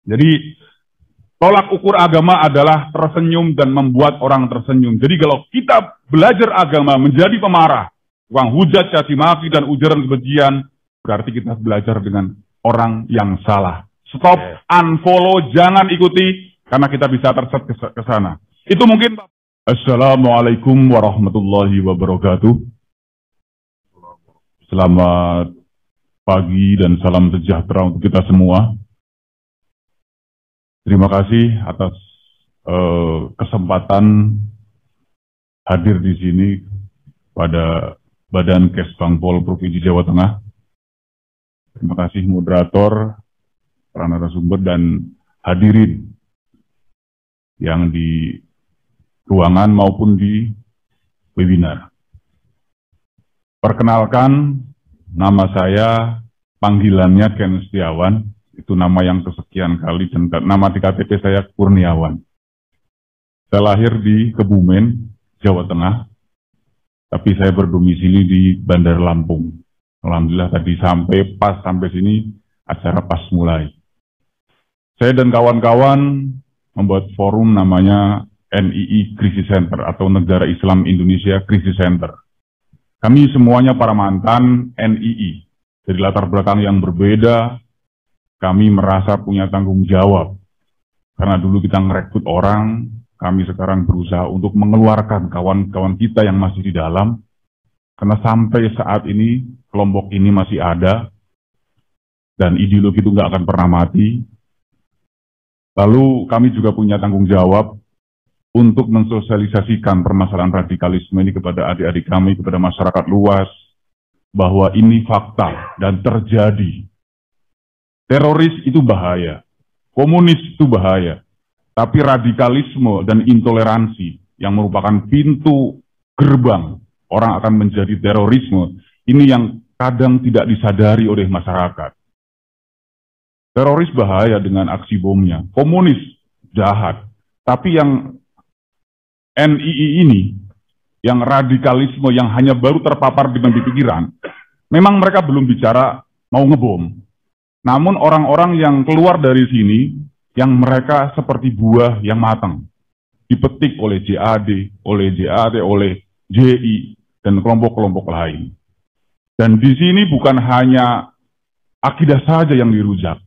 Jadi tolak ukur agama adalah tersenyum dan membuat orang tersenyum. Jadi kalau kita belajar agama menjadi pemarah, tukang hujat, caci maki, dan ujaran kebencian, berarti kita belajar dengan orang yang salah. Stop, unfollow, jangan ikuti, karena kita bisa tersesat ke sana. Itu mungkin. Assalamualaikum warahmatullahi wabarakatuh. Selamat pagi dan salam sejahtera untuk kita semua. Terima kasih atas kesempatan hadir di sini pada Badan Kesbangpol Provinsi Jawa Tengah. Terima kasih moderator, para narasumber, dan hadirin yang di ruangan maupun di webinar. Perkenalkan, nama saya, panggilannya Ken Setiawan. Itu nama yang kesekian kali, dan nama di KTP saya Kurniawan. Saya lahir di Kebumen, Jawa Tengah, tapi saya berdomisili di Bandar Lampung. Alhamdulillah tadi sampai sini acara pas mulai. Saya dan kawan-kawan membuat forum namanya NII Crisis Center atau Negara Islam Indonesia Crisis Center. Kami semuanya para mantan NII dari latar belakang yang berbeda. Kami merasa punya tanggung jawab, karena dulu kita ngerekrut orang, kami sekarang berusaha untuk mengeluarkan kawan-kawan kita yang masih di dalam, karena sampai saat ini, kelompok ini masih ada, dan ideologi itu nggak akan pernah mati. Lalu kami juga punya tanggung jawab untuk mensosialisasikan permasalahan radikalisme ini kepada adik-adik kami, kepada masyarakat luas, bahwa ini fakta dan terjadi. Teroris itu bahaya, komunis itu bahaya, tapi radikalisme dan intoleransi yang merupakan pintu gerbang orang akan menjadi terorisme, ini yang kadang tidak disadari oleh masyarakat. Teroris bahaya dengan aksi bomnya, komunis jahat, tapi yang NII ini, yang radikalisme yang hanya baru terpapar di pikiran, memang mereka belum bicara mau ngebom. Namun orang-orang yang keluar dari sini, yang mereka seperti buah yang matang, dipetik oleh JAD, oleh JAT, oleh JI, dan kelompok-kelompok lain. Dan di sini bukan hanya akidah saja yang dirujak.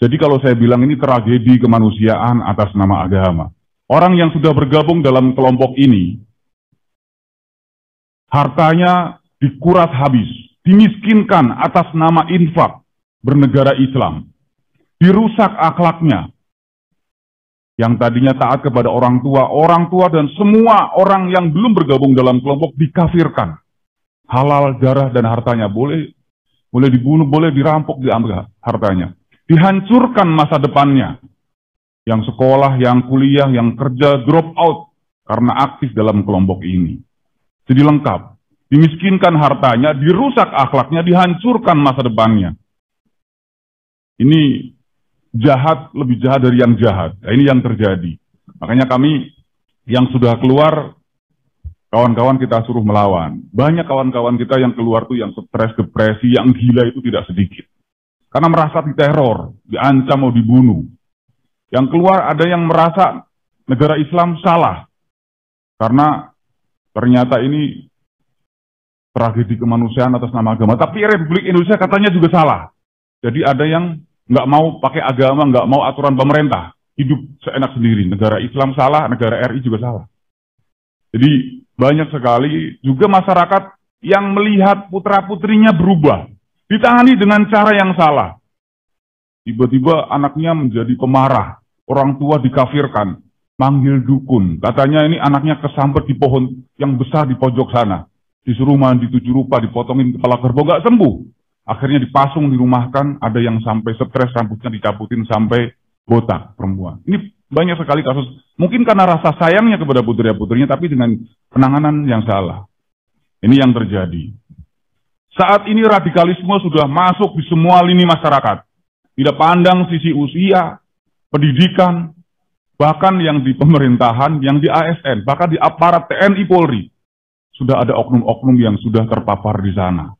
Jadi kalau saya bilang ini tragedi kemanusiaan atas nama agama. Orang yang sudah bergabung dalam kelompok ini, hartanya dikuras habis, dimiskinkan atas nama infak, bernegara Islam, dirusak akhlaknya, yang tadinya taat kepada orang tua dan semua orang yang belum bergabung dalam kelompok dikafirkan. Halal darah dan hartanya boleh dibunuh, boleh dirampok, diambil hartanya. Dihancurkan masa depannya. Yang sekolah, yang kuliah, yang kerja, drop out karena aktif dalam kelompok ini. Jadi lengkap. Dimiskinkan hartanya, dirusak akhlaknya, dihancurkan masa depannya. Ini jahat, lebih jahat dari yang jahat. Nah, ini yang terjadi. Makanya kami yang sudah keluar, kawan-kawan kita suruh melawan. Banyak kawan-kawan kita yang keluar tuh yang stres, depresi, yang gila itu tidak sedikit. Karena merasa diteror, diancam mau dibunuh. Yang keluar ada yang merasa negara Islam salah. Karena ternyata ini tragedi kemanusiaan atas nama agama. Tapi Republik Indonesia katanya juga salah. Jadi ada yang nggak mau pakai agama, nggak mau aturan pemerintah, hidup seenak sendiri. Negara Islam salah, negara RI juga salah. Jadi banyak sekali juga masyarakat yang melihat putra-putrinya berubah, ditangani dengan cara yang salah. Tiba-tiba anaknya menjadi pemarah, orang tua dikafirkan, manggil dukun. Katanya ini anaknya kesambet di pohon yang besar di pojok sana. Disuruh mandi 7 rupa, dipotongin kepala kerbau, nggak sembuh. Akhirnya dipasung, dirumahkan, ada yang sampai stres, rambutnya dicabutin sampai botak perempuan. Ini banyak sekali kasus, mungkin karena rasa sayangnya kepada putri-putrinya, tapi dengan penanganan yang salah. Ini yang terjadi. Saat ini radikalisme sudah masuk di semua lini masyarakat. Tidak pandang sisi usia, pendidikan, bahkan yang di pemerintahan, yang di ASN, bahkan di aparat TNI Polri. Sudah ada oknum-oknum yang sudah terpapar di sana.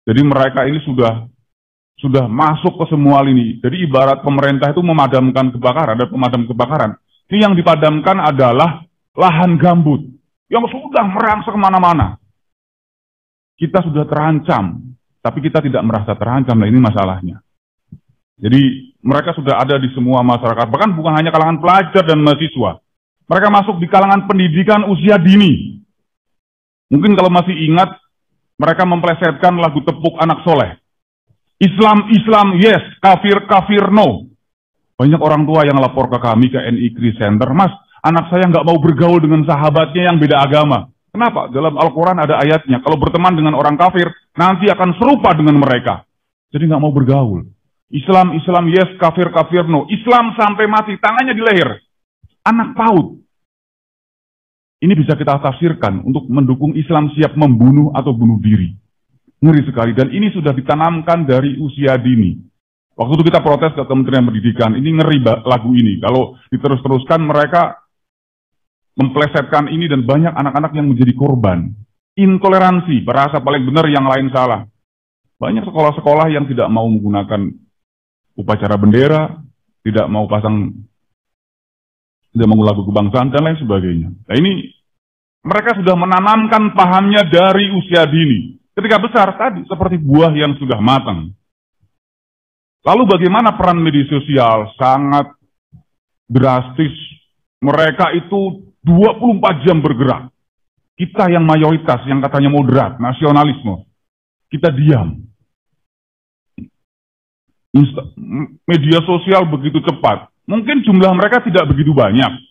Jadi mereka ini sudah sudah masuk ke semua lini. Jadi ibarat pemerintah itu memadamkan kebakaran, ada pemadam kebakaran. Ini yang dipadamkan adalah lahan gambut yang sudah merangsek kemana-mana. Kita sudah terancam, tapi kita tidak merasa terancam. Nah, ini masalahnya. Jadi mereka sudah ada di semua masyarakat, bahkan bukan hanya kalangan pelajar dan mahasiswa. Mereka masuk di kalangan pendidikan usia dini. Mungkin kalau masih ingat, mereka memplesetkan lagu Tepuk Anak Soleh. Islam, Islam, yes. Kafir, kafir, no. Banyak orang tua yang lapor ke kami, ke NI Crisis Center, Mas, anak saya nggak mau bergaul dengan sahabatnya yang beda agama. Kenapa? Dalam Al-Quran ada ayatnya, kalau berteman dengan orang kafir, nanti akan serupa dengan mereka. Jadi nggak mau bergaul. Islam, Islam, yes. Kafir, kafir, no. Islam sampai mati, tangannya di leher. Anak PAUD. Ini bisa kita tafsirkan untuk mendukung Islam siap membunuh atau bunuh diri. Ngeri sekali, dan ini sudah ditanamkan dari usia dini. Waktu itu kita protes ke Kementerian Pendidikan, ini ngeri lagu ini. Kalau diterus-teruskan mereka memplesetkan ini dan banyak anak-anak yang menjadi korban. Intoleransi, berasa paling benar yang lain salah. Banyak sekolah-sekolah yang tidak mau menggunakan upacara bendera, tidak mau lagu kebangsaan, dan lain sebagainya. Nah ini, mereka sudah menanamkan pahamnya dari usia dini. Ketika besar tadi, seperti buah yang sudah matang. Lalu bagaimana peran media sosial? Sangat drastis. Mereka itu 24 jam bergerak. Kita yang mayoritas, yang katanya moderat, nasionalisme, kita diam. Media sosial begitu cepat. Mungkin jumlah mereka tidak begitu banyak.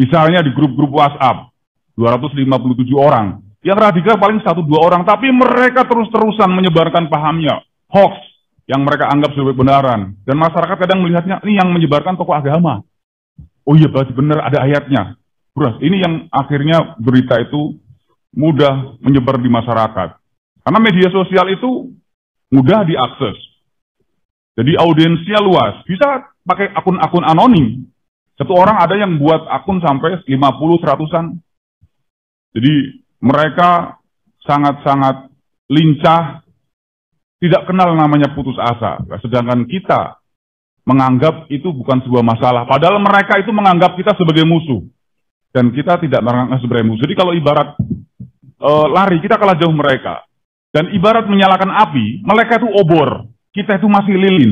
Misalnya di grup-grup WhatsApp, 257 orang. Yang radikal paling 1-2 orang, tapi mereka terus-terusan menyebarkan pahamnya. Hoax, yang mereka anggap sebagai kebenaran. Dan masyarakat kadang melihatnya, ini yang menyebarkan tokoh agama. Oh iya, berarti benar, ada ayatnya. Beras, ini yang akhirnya berita itu mudah menyebar di masyarakat. Karena media sosial itu mudah diakses. Jadi audiensnya luas, bisa pakai akun-akun anonim. Satu orang ada yang buat akun sampai 50-100-an. Jadi mereka sangat-sangat lincah, tidak kenal namanya putus asa. Sedangkan kita menganggap itu bukan sebuah masalah. Padahal mereka itu menganggap kita sebagai musuh. Dan kita tidak menganggap sebagai musuh. Jadi kalau ibarat lari, kita kalah jauh mereka. Dan ibarat menyalakan api, mereka itu obor. Kita itu masih lilin.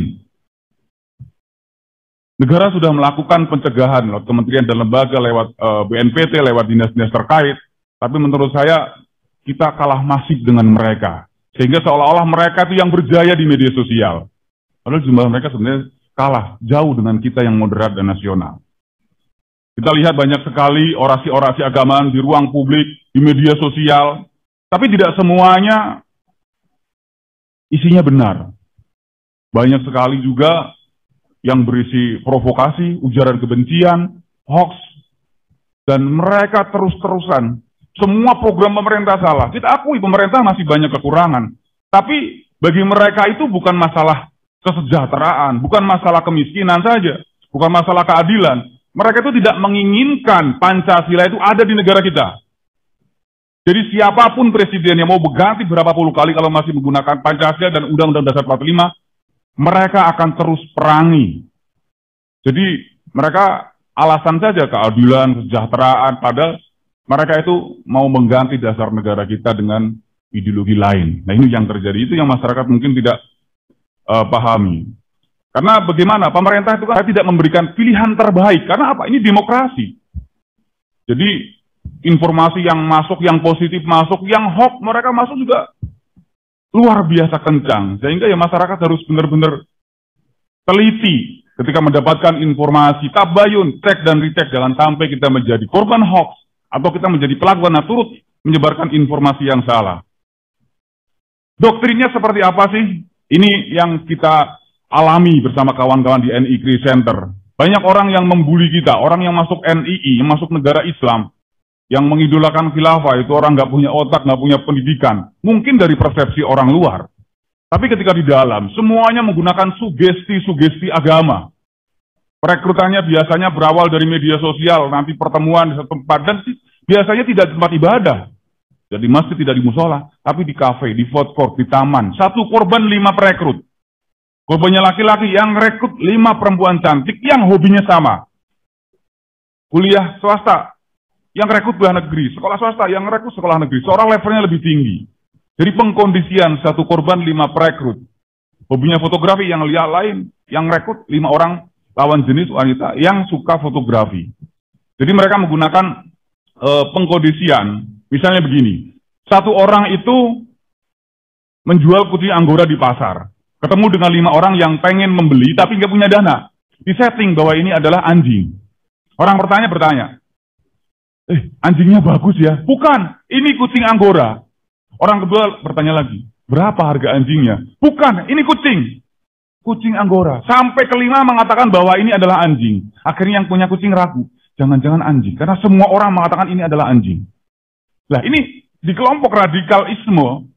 Negara sudah melakukan pencegahan lewat kementerian dan lembaga, lewat BNPT, lewat dinas-dinas terkait. Tapi menurut saya, kita kalah masif dengan mereka. Sehingga seolah-olah mereka itu yang berjaya di media sosial. Padahal jumlah mereka sebenarnya kalah jauh dengan kita yang moderat dan nasional. Kita lihat banyak sekali orasi-orasi agama di ruang publik, di media sosial. Tapi tidak semuanya isinya benar. Banyak sekali juga yang berisi provokasi, ujaran kebencian, hoax, dan mereka terus-terusan. Semua program pemerintah salah. Kita akui pemerintah masih banyak kekurangan. Tapi bagi mereka itu bukan masalah kesejahteraan, bukan masalah kemiskinan saja, bukan masalah keadilan. Mereka itu tidak menginginkan Pancasila itu ada di negara kita. Jadi siapapun presiden yang mau berganti berapa puluh kali kalau masih menggunakan Pancasila dan Undang-Undang Dasar 45, mereka akan terus perangi. Jadi mereka alasan saja keadilan, kesejahteraan, padahal mereka itu mau mengganti dasar negara kita dengan ideologi lain. Nah ini yang terjadi, itu yang masyarakat mungkin tidak pahami. Karena bagaimana, pemerintah itu kan tidak memberikan pilihan terbaik. Karena apa? Ini demokrasi. Jadi informasi yang masuk, yang positif masuk, yang hoax mereka masuk juga luar biasa kencang. Sehingga ya masyarakat harus benar-benar teliti ketika mendapatkan informasi, tabayun, cek dan recheck, jangan sampai kita menjadi korban hoax atau kita menjadi pelaku yang turut menyebarkan informasi yang salah. Doktrinnya seperti apa sih? Ini yang kita alami bersama kawan-kawan di NI Crisis Center. Banyak orang yang membuli kita, orang yang masuk NII, yang masuk negara Islam, yang mengidolakan khilafah, itu orang nggak punya otak, nggak punya pendidikan. Mungkin dari persepsi orang luar. Tapi ketika di dalam, semuanya menggunakan sugesti-sugesti agama. Perekrutannya biasanya berawal dari media sosial, nanti pertemuan di satu tempat, dan biasanya tidak di tempat ibadah. Jadi masjid, tidak di musola, tapi di kafe, di food court, di taman. Satu korban 5 perekrut. Korbannya laki-laki yang rekrut 5 perempuan cantik yang hobinya sama. Kuliah swasta yang rekrut kuliah negeri, sekolah swasta yang rekrut sekolah negeri. Seorang levelnya lebih tinggi. Jadi pengkondisian satu korban 5 perekrut. Hobinya fotografi yang lain, yang rekrut 5 orang lawan jenis wanita yang suka fotografi. Jadi mereka menggunakan pengkondisian. Misalnya begini, satu orang itu menjual kucing anggora di pasar. Ketemu dengan 5 orang yang pengen membeli tapi nggak punya dana. Disetting bahwa ini adalah anjing. Orang bertanya, anjingnya bagus ya? Bukan, ini kucing anggora. Orang kedua bertanya lagi, berapa harga anjingnya? Bukan, ini kucing. Kucing anggora. Sampai kelima mengatakan bahwa ini adalah anjing. Akhirnya yang punya kucing ragu. Jangan-jangan anjing. Karena semua orang mengatakan ini adalah anjing. Nah ini di kelompok radikalisme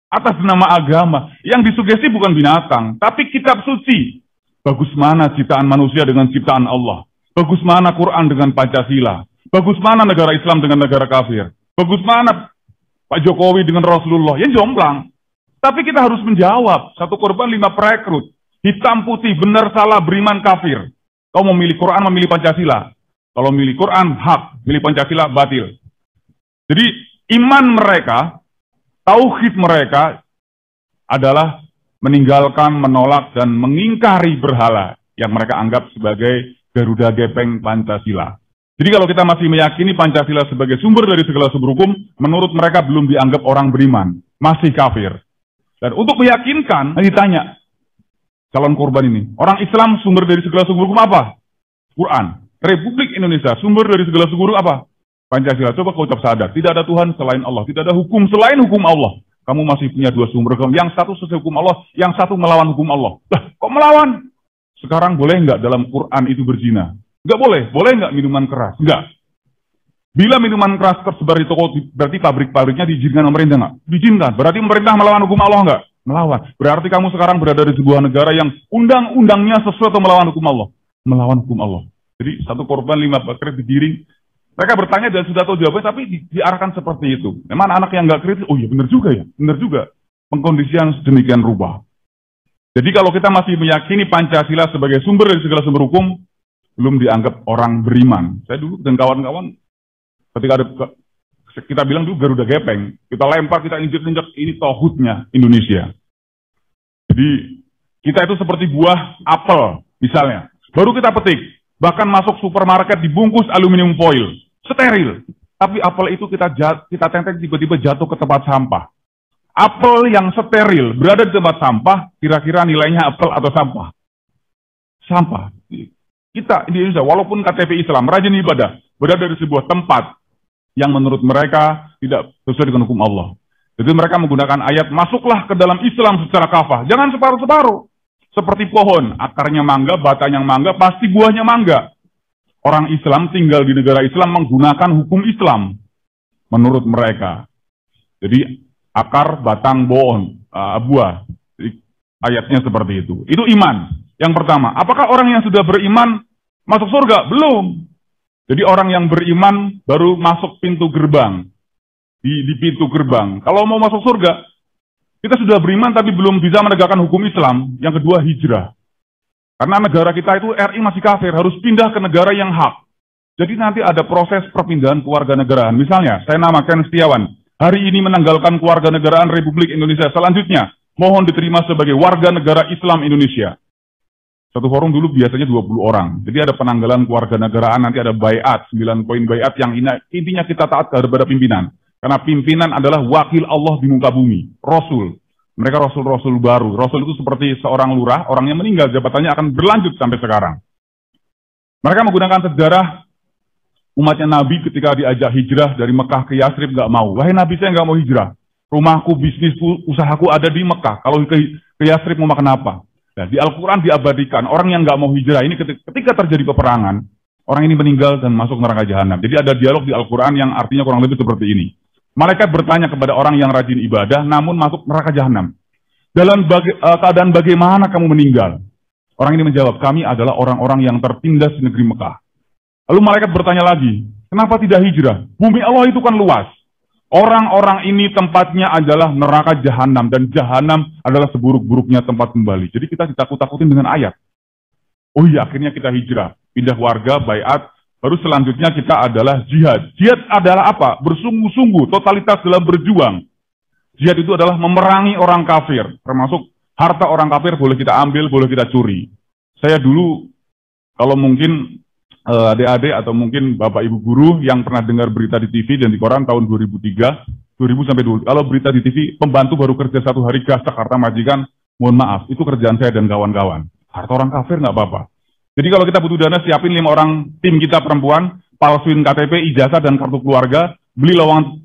atas nama agama. Yang disugesti bukan binatang, tapi kitab suci. Bagus mana ciptaan manusia dengan ciptaan Allah. Bagus mana Quran dengan Pancasila. Bagus mana negara Islam dengan negara kafir. Bagus mana Pak Jokowi dengan Rasulullah. Yang jomplang. Tapi kita harus menjawab. Satu korban 5 perekrut. Hitam putih, benar salah, beriman kafir. Kau memilih Quran, memilih Pancasila. Kalau memilih Quran, hak. Milih Pancasila, batil. Jadi iman mereka, tauhid mereka adalah meninggalkan, menolak, dan mengingkari berhala yang mereka anggap sebagai Garuda Gepeng Pancasila. Jadi kalau kita masih meyakini Pancasila sebagai sumber dari segala sumber hukum, menurut mereka belum dianggap orang beriman, masih kafir. Dan untuk meyakinkan, ditanya calon korban ini, orang Islam sumber dari segala sumber hukum apa? Quran. Republik Indonesia sumber dari segala sumber hukum apa? Pancasila. Coba kau ucap sadar, tidak ada Tuhan selain Allah, tidak ada hukum selain hukum Allah. Kamu masih punya 2 sumber hukum, yang satu sesuai hukum Allah, yang satu melawan hukum Allah. Lah, kok melawan? Sekarang boleh nggak dalam Quran itu berzina? Nggak boleh. Boleh nggak minuman keras? Nggak. Bila minuman keras tersebar di toko, berarti pabrik-pabriknya diizinkan pemerintah nggak? Diizinkan. Berarti pemerintah melawan hukum Allah nggak? Melawan. Berarti kamu sekarang berada di sebuah negara yang undang-undangnya sesuai atau melawan hukum Allah? Melawan hukum Allah. Jadi satu korban 5 perekrut digiring. Mereka bertanya dan sudah tahu jawabannya, tapi diarahkan seperti itu. Memang anak yang nggak kritis, oh iya benar juga ya, benar juga. Pengkondisian sedemikian rupa. Jadi kalau kita masih meyakini Pancasila sebagai sumber dari segala sumber hukum, belum dianggap orang beriman. Saya dulu dan kawan-kawan, ketika ada, kita bilang dulu Garuda Gepeng, kita lempar, kita injek-injek, ini tauhidnya Indonesia. Jadi kita itu seperti buah apel, misalnya. Baru kita petik, bahkan masuk supermarket dibungkus aluminium foil. Steril. Tapi apel itu kita tenteng tiba-tiba jatuh ke tempat sampah. Apel yang steril berada di tempat sampah, kira-kira nilainya apel atau sampah? Sampah. Kita di Indonesia, walaupun KTP Islam, rajin ibadah, berada di sebuah tempat yang menurut mereka tidak sesuai dengan hukum Allah. Jadi mereka menggunakan ayat, masuklah ke dalam Islam secara kafah. Jangan separuh-separuh. Seperti pohon, akarnya mangga, batanya mangga, pasti buahnya mangga. Orang Islam tinggal di negara Islam menggunakan hukum Islam menurut mereka. Jadi akar, batang, buah. Jadi, ayatnya seperti itu. Itu iman. Yang pertama, apakah orang yang sudah beriman masuk surga? Belum. Jadi orang yang beriman baru masuk pintu gerbang. Di pintu gerbang. Kalau mau masuk surga, kita sudah beriman tapi belum bisa menegakkan hukum Islam. Yang kedua, hijrah. Karena negara kita itu RI masih kafir, harus pindah ke negara yang hak. Jadi nanti ada proses perpindahan kewarganegaraan. Misalnya, saya namakan Setiawan. Hari ini menanggalkan kewarganegaraan Republik Indonesia. Selanjutnya, mohon diterima sebagai warga negara Islam Indonesia. Satu forum dulu biasanya 20 orang. Jadi ada penanggalan kewarganegaraan, nanti ada bayat, 9 poin bayat yang intinya kita taat kepada pimpinan. Karena pimpinan adalah wakil Allah di muka bumi, Rasul. Mereka Rasul-Rasul baru. Rasul itu seperti seorang lurah, orang yang meninggal, jabatannya akan berlanjut sampai sekarang. Mereka menggunakan sejarah umatnya Nabi ketika diajak hijrah dari Mekah ke Yasrib, nggak mau. Wahai Nabi, saya nggak mau hijrah. Rumahku, bisnisku, usahaku ada di Mekah. Kalau ke Yasrib mau makan apa? Nah, di Al-Quran diabadikan, orang yang nggak mau hijrah ini ketika terjadi peperangan, orang ini meninggal dan masuk neraka jahanam. Jadi ada dialog di Al-Quran yang artinya kurang lebih seperti ini. Malaikat bertanya kepada orang yang rajin ibadah, namun masuk neraka jahanam. Dalam keadaan bagaimana kamu meninggal? Orang ini menjawab, kami adalah orang-orang yang tertindas di negeri Mekah. Lalu malaikat bertanya lagi, kenapa tidak hijrah? Bumi Allah itu kan luas. Orang-orang ini tempatnya adalah neraka jahanam, dan jahanam adalah seburuk-buruknya tempat kembali. Jadi kita ditakut-takutin dengan ayat. Oh iya, akhirnya kita hijrah, pindah warga, baiat, baru selanjutnya kita adalah jihad. Jihad adalah apa? Bersungguh-sungguh, totalitas dalam berjuang. Jihad itu adalah memerangi orang kafir, termasuk harta orang kafir boleh kita ambil, boleh kita curi. Saya dulu, kalau mungkin adik-adik atau mungkin bapak ibu guru yang pernah dengar berita di TV dan di koran tahun 2003, 2000 sampai 2000. Kalau berita di TV, pembantu baru kerja 1 hari gasak harta majikan, mohon maaf, itu kerjaan saya dan kawan-kawan. Harta orang kafir nggak apa-apa. Jadi kalau kita butuh dana, siapin 5 orang tim kita perempuan, palsuin KTP, ijazah, dan kartu keluarga, beli lowongan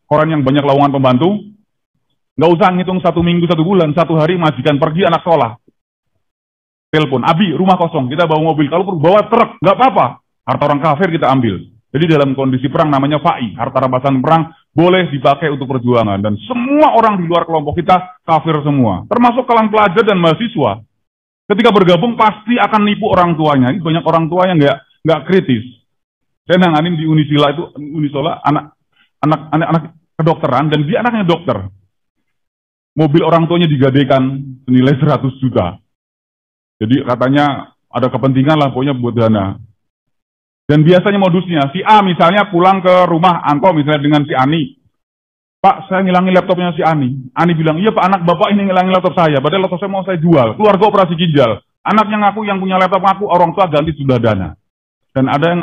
koran yang banyak lowongan pembantu, nggak usah ngitung 1 minggu, 1 bulan, 1 hari majikan pergi, anak sekolah. Telepon, Abi, rumah kosong, kita bawa mobil, kalau perlu bawa truk, nggak apa-apa. Harta orang kafir kita ambil. Jadi dalam kondisi perang namanya fa'i, harta rampasan perang boleh dipakai untuk perjuangan. Dan semua orang di luar kelompok kita kafir semua, termasuk kalangan pelajar dan mahasiswa. Ketika bergabung pasti akan nipu orang tuanya. Ini banyak orang tua yang nggak kritis. Saya nanganin di Unisola anak kedokteran, dan dia anaknya dokter. Mobil orang tuanya digadaikan senilai 100 juta. Jadi katanya ada kepentingan lah pokoknya buat dana. Dan biasanya modusnya, si A misalnya pulang ke rumah Anto misalnya dengan si Ani. Pak, saya ngilangin laptopnya si Ani. Ani bilang, iya Pak, anak Bapak ini ngilangin laptop saya. Padahal laptop saya mau saya jual. Keluarga operasi ginjal. Anaknya ngaku yang punya laptop ngaku, orang tua ganti sudah dana. Dan ada yang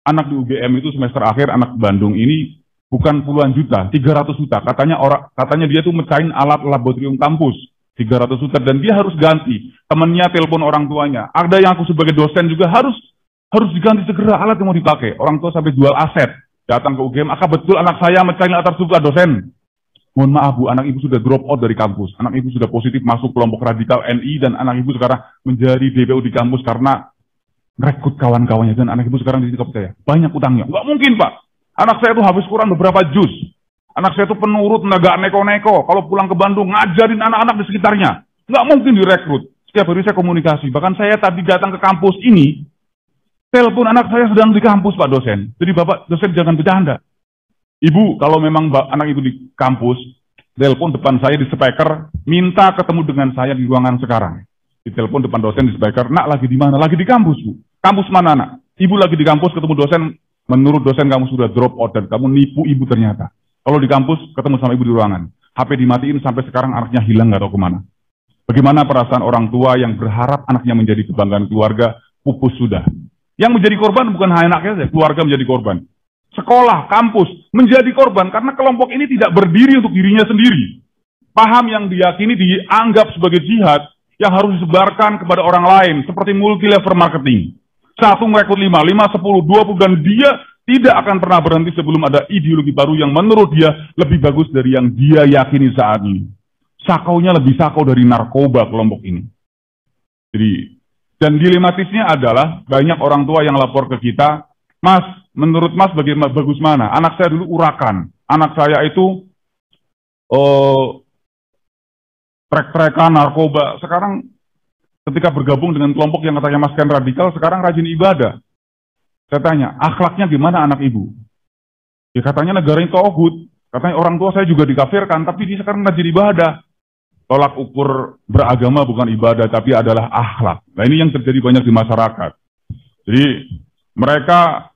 anak di UGM itu semester akhir, anak Bandung ini bukan puluhan juta, 300 juta. Katanya dia tuh mecahin alat laboratorium kampus. 300 juta, dan dia harus ganti. Temennya telepon orang tuanya. Ada yang aku sebagai dosen juga harus diganti segera alat yang mau dipakai. Orang tua sampai jual aset. Datang ke UGM, betul anak saya mecahin alat tersebut, dosen. Mohon maaf Bu, anak ibu sudah drop out dari kampus. Anak ibu sudah positif masuk kelompok radikal NI, dan anak ibu sekarang menjadi DPO di kampus karena merekrut kawan-kawannya. Dan anak ibu sekarang di sini saya banyak utangnya. Nggak mungkin Pak. Anak saya tuh habis Quran beberapa juz. Anak saya itu penurut, nggak neko-neko. Kalau pulang ke Bandung, ngajarin anak-anak di sekitarnya. Nggak mungkin direkrut. Setiap hari saya komunikasi. Bahkan saya tadi datang ke kampus ini, telepon anak saya sedang di kampus, Pak dosen. Jadi Bapak dosen jangan bercanda. Ibu, kalau memang anak ibu di kampus, telepon depan saya di speaker, minta ketemu dengan saya di ruangan sekarang. Ditelepon depan dosen di speaker, nak lagi di mana? Lagi di kampus, Bu. Kampus mana, nak? Ibu lagi di kampus, ketemu dosen, menurut dosen kamu sudah drop out, dan kamu nipu ibu ternyata. Kalau di kampus, ketemu sama ibu di ruangan. HP dimatiin sampai sekarang anaknya hilang nggak tahu kemana. Bagaimana perasaan orang tua yang berharap anaknya menjadi kebanggaan keluarga, pupus sudah. Yang menjadi korban bukan hanya anaknya saja, keluarga menjadi korban. Sekolah, kampus, menjadi korban karena kelompok ini tidak berdiri untuk dirinya sendiri. Paham yang diyakini dianggap sebagai jihad yang harus disebarkan kepada orang lain, seperti multi-level marketing. 1 merekrut 5, 10, 20, dan dia tidak akan pernah berhenti sebelum ada ideologi baru yang menurut dia lebih bagus dari yang dia yakini saat ini. Sakaunya lebih sakau dari narkoba kelompok ini. Jadi, dan dilematisnya adalah banyak orang tua yang lapor ke kita, Mas, menurut Mas bagaimana bagus mana? Anak saya dulu urakan. Anak saya itu trek-trekan narkoba. Sekarang ketika bergabung dengan kelompok yang katanya maskan radikal, sekarang rajin ibadah. Saya tanya, akhlaknya gimana anak ibu? Ya katanya negaranya togut. Katanya orang tua saya juga dikafirkan, tapi dia sekarang rajin ibadah. Tolak ukur beragama bukan ibadah, tapi adalah akhlak. Nah ini yang terjadi banyak di masyarakat. Jadi mereka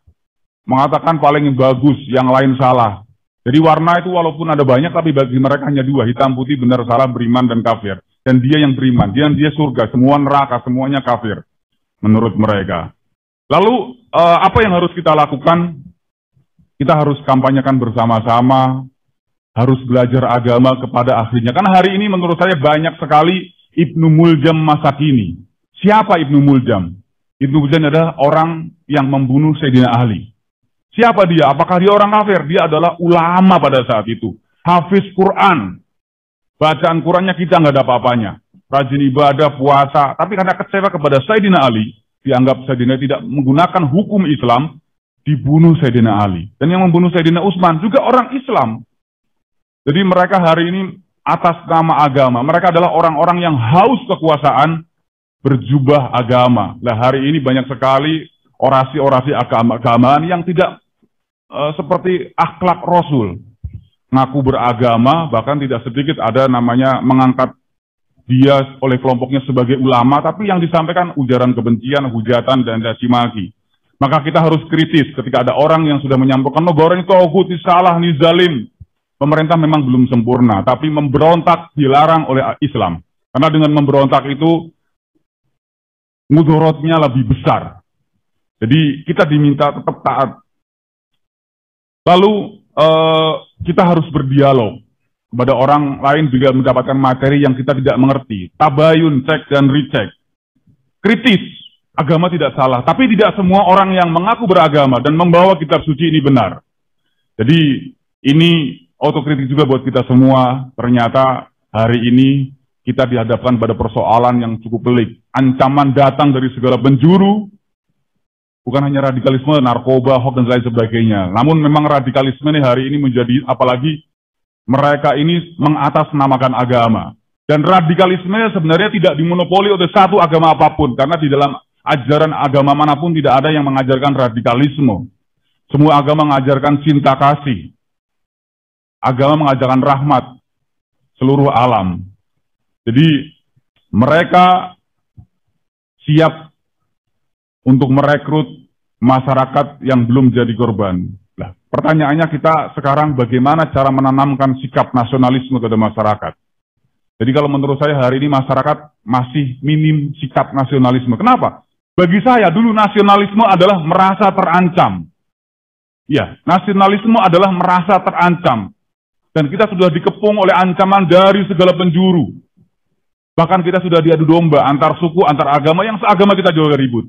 mengatakan paling bagus, yang lain salah. Jadi warna itu walaupun ada banyak, tapi bagi mereka hanya 2, hitam putih, benar salah, beriman dan kafir. Dan dia yang beriman, dia surga, semua neraka, semuanya kafir. Menurut mereka. Lalu apa yang harus kita lakukan? Kita harus kampanyekan bersama-sama, harus belajar agama kepada ahlinya. Karena hari ini menurut saya banyak sekali Ibnu Muljam masa kini. Siapa Ibnu Muljam? Ibnu Muljam adalah orang yang membunuh Sayyidina Ali. Siapa dia? Apakah dia orang kafir? Dia adalah ulama pada saat itu. Hafiz Quran. Bacaan Qurannya kita nggak ada apa-apanya. Rajin ibadah, puasa. Tapi karena kecewa kepada Sayyidina Ali, dianggap Sayyidina tidak menggunakan hukum Islam, dibunuh Sayyidina Ali. Dan yang membunuh Sayyidina Utsman juga orang Islam. Jadi mereka hari ini atas nama agama. Mereka adalah orang-orang yang haus kekuasaan berjubah agama. Nah hari ini banyak sekali orasi-orasi keagamaan yang tidak seperti akhlak Rasul. ngaku beragama, bahkan tidak sedikit ada namanya mengangkat dia oleh kelompoknya sebagai ulama, tapi yang disampaikan ujaran kebencian, hujatan, dan caci maki. Maka kita harus kritis ketika ada orang yang sudah menyampaikan negara ini togut, ini salah, ini zalim. Pemerintah memang belum sempurna, tapi memberontak dilarang oleh Islam. Karena dengan memberontak itu mudorotnya lebih besar. Jadi kita diminta tetap taat. Lalu kita harus berdialog kepada orang lain juga mendapatkan materi yang kita tidak mengerti. Tabayun, cek dan recheck. Kritis, agama tidak salah, tapi tidak semua orang yang mengaku beragama dan membawa kitab suci ini benar. Jadi ini otokritik juga buat kita semua. Ternyata hari ini kita dihadapkan pada persoalan yang cukup pelik. Ancaman datang dari segala penjuru, bukan hanya radikalisme, narkoba, hoax, dan lain sebagainya. Namun memang radikalisme ini hari ini menjadi, apalagi mereka ini mengatasnamakan agama. Dan radikalisme sebenarnya tidak dimonopoli oleh satu agama apapun, karena di dalam ajaran agama manapun tidak ada yang mengajarkan radikalisme. Semua agama mengajarkan cinta kasih. Agama mengajarkan rahmat seluruh alam. Jadi mereka siap untuk merekrut masyarakat yang belum jadi korban. Nah, pertanyaannya kita sekarang bagaimana cara menanamkan sikap nasionalisme kepada masyarakat. Jadi kalau menurut saya hari ini masyarakat masih minim sikap nasionalisme. Kenapa? Bagi saya dulu nasionalisme adalah merasa terancam. Ya, nasionalisme adalah merasa terancam. Dan kita sudah dikepung oleh ancaman dari segala penjuru. Bahkan kita sudah diadu domba antar suku, antar agama, yang seagama kita juga ribut.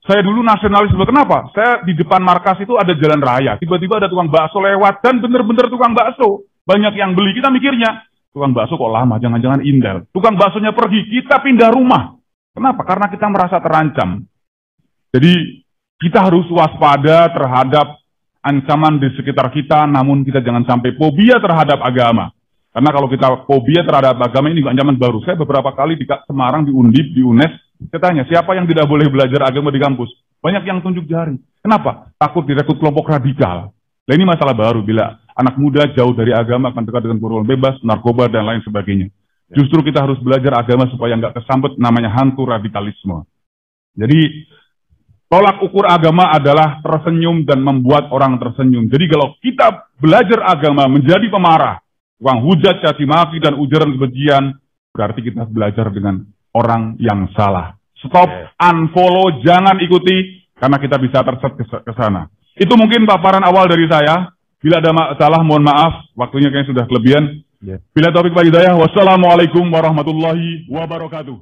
Saya dulu nasionalisme, kenapa? Saya di depan markas itu ada jalan raya. Tiba-tiba ada tukang bakso lewat, dan benar-benar tukang bakso. Banyak yang beli, kita mikirnya, tukang bakso kok lama, jangan-jangan indel. Tukang baksonya pergi, kita pindah rumah. Kenapa? Karena kita merasa terancam. Jadi, kita harus waspada terhadap ancaman di sekitar kita, namun kita jangan sampai fobia terhadap agama. Karena kalau kita fobia terhadap agama ini ancaman baru. Saya beberapa kali di Semarang, di Undip, di UNES, saya tanya, siapa yang tidak boleh belajar agama di kampus? Banyak yang tunjuk jari. Kenapa? Takut direkrut kelompok radikal. Nah ini masalah baru, bila anak muda jauh dari agama akan dekat dengan kurikulum bebas, narkoba, dan lain sebagainya. Justru kita harus belajar agama supaya nggak kesambet namanya hantu radikalisme. Jadi, tolak ukur agama adalah tersenyum dan membuat orang tersenyum. Jadi kalau kita belajar agama menjadi pemarah, tukang hujat, caci maki, dan ujaran kebencian, berarti kita belajar dengan orang yang salah. Stop, unfollow, jangan ikuti, karena kita bisa tersesat ke sana. Itu mungkin paparan awal dari saya. Bila ada salah, mohon maaf, waktunya kayaknya sudah kelebihan. Bila taufik wal hidayah, wassalamualaikum warahmatullahi wabarakatuh.